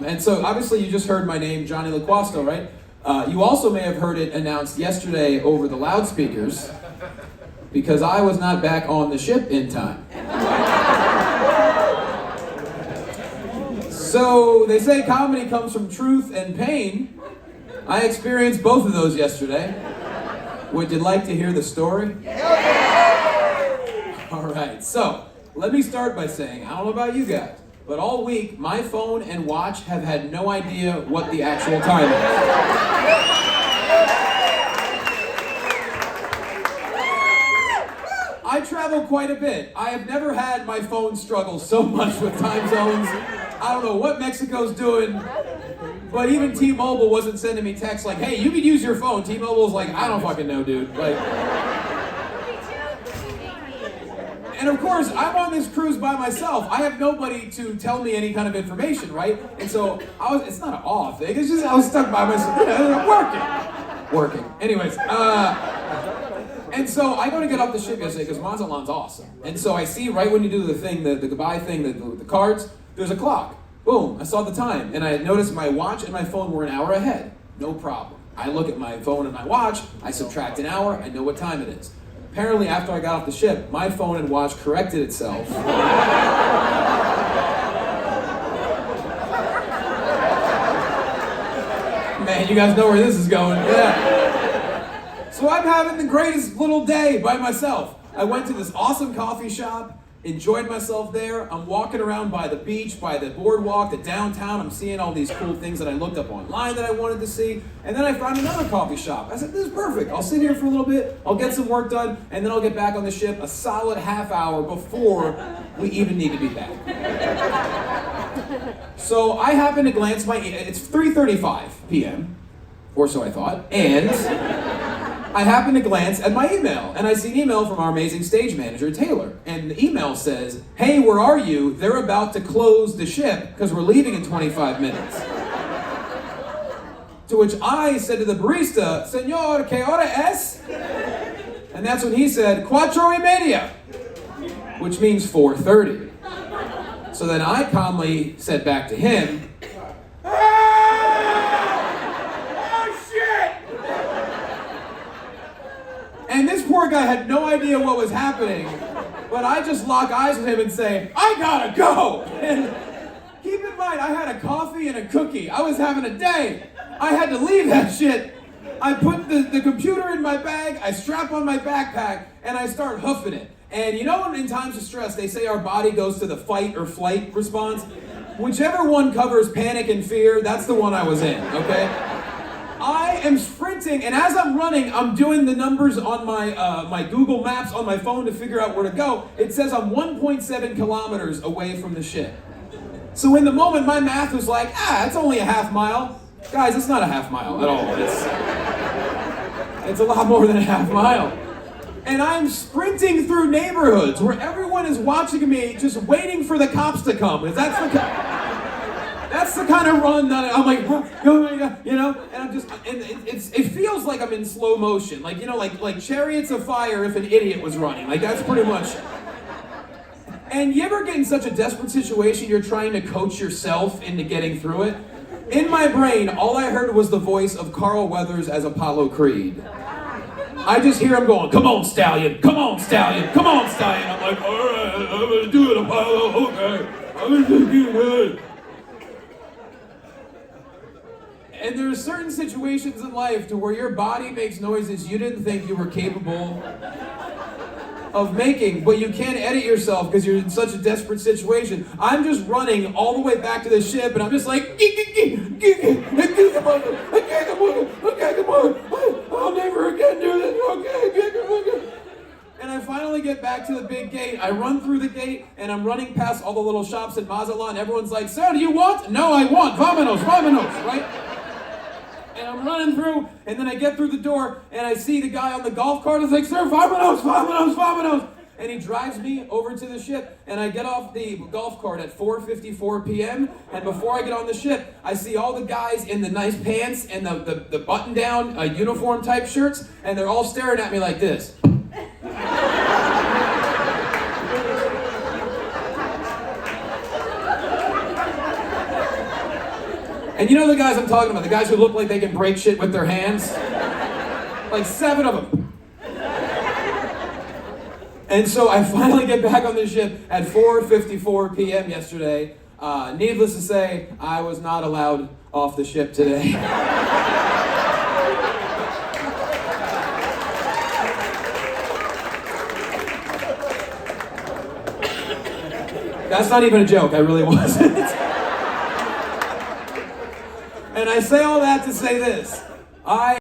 And so obviously you just heard my name, Jonny Loquasto, right? You also may have heard it announced yesterday over the loudspeakers because I was not back on the ship in time. So they say comedy comes from truth and pain. I experienced both of those yesterday. Would you like to hear the story? All right, so let me start by saying, I don't know about you guys, but all week, my phone and watch have had no idea what the actual time is. I travel quite a bit. I have never had my phone struggle so much with time zones. I don't know what Mexico's doing, but even T-Mobile wasn't sending me texts like, hey, you could use your phone. T-Mobile's like, I don't fucking know, dude. Like, and of course, I'm on this cruise by myself. I have nobody to tell me any kind of information, right? And so, it's not an awe thing, it's just I was stuck by myself, working. Anyways, and so I go to get off the ship yesterday because Mazatlan's awesome. And so I see right when you do the thing, the goodbye thing, the cards, there's a clock. Boom, I saw the time. And I noticed my watch and my phone were an hour ahead. No problem. I look at my phone and my watch, I subtract an hour, I know what time it is. Apparently, after I got off the ship, my phone and watch corrected itself. Man, you guys know where this is going. Yeah. So I'm having the greatest little day by myself. I went to this awesome coffee shop, enjoyed myself there. I'm walking around by the beach, by the boardwalk, the downtown. I'm seeing all these cool things that I looked up online that I wanted to see. And then I found another coffee shop. I said, this is perfect. I'll sit here for a little bit, I'll get some work done, and then I'll get back on the ship a solid half hour before we even need to be back. So I happen to glance it's 3:35 p.m., or so I thought, and I happen to glance at my email, and I see an email from our amazing stage manager, Taylor. And the email says, hey, where are you? They're about to close the ship because we're leaving in 25 minutes. To which I said to the barista, Señor, ¿qué hora es? And that's when he said, 4:30, which means 4:30. So then I calmly said back to him, and this poor guy had no idea what was happening, but I just lock eyes with him and say, I gotta go! And keep in mind, I had a coffee and a cookie. I was having a day. I had to leave that shit. I put the computer in my bag, I strap on my backpack, and I start hoofing it. And you know when in times of stress, they say our body goes to the fight or flight response? Whichever one covers panic and fear, that's the one I was in, okay? I am sprinting, and as I'm running, I'm doing the numbers on my Google Maps on my phone to figure out where to go. It says I'm 1.7 kilometers away from the ship. So in the moment, my math was like, it's only a half mile. Guys, it's not a half mile at all. It's a lot more than a half mile. And I'm sprinting through neighborhoods where everyone is watching me, just waiting for the cops to come. That's the kind of run that I'm like, you know, and I'm just, and it feels like I'm in slow motion, like, you know, like Chariots of Fire if an idiot was running, like that's pretty much. And you ever get in such a desperate situation you're trying to coach yourself into getting through it? In my brain, all I heard was the voice of Carl Weathers as Apollo Creed. I just hear him going, come on, Stallion, come on, Stallion, come on, Stallion. I'm like, all right, I'm gonna do it, Apollo, okay, I'm gonna do it. And there are certain situations in life to where your body makes noises you didn't think you were capable of making, but you can't edit yourself because you're in such a desperate situation. I'm just running all the way back to the ship, and I'm just like, I'll never again do this, okay. And I finally get back to the big gate. I run through the gate, and I'm running past all the little shops in Mazatlan. Everyone's like, sir, do you want? No, I want. Vámonos, right? And I'm running through, and then I get through the door, and I see the guy on the golf cart. It's like, sir, vámonos. And he drives me over to the ship, and I get off the golf cart at 4:54 p.m., and before I get on the ship, I see all the guys in the nice pants and the button-down uniform type shirts, and they're all staring at me like this. And you know the guys I'm talking about, the guys who look like they can break shit with their hands? Like 7 of them. And so I finally get back on the ship at 4:54 p.m. yesterday. Needless to say, I was not allowed off the ship today. That's not even a joke, I really wasn't. And I say all that to say this.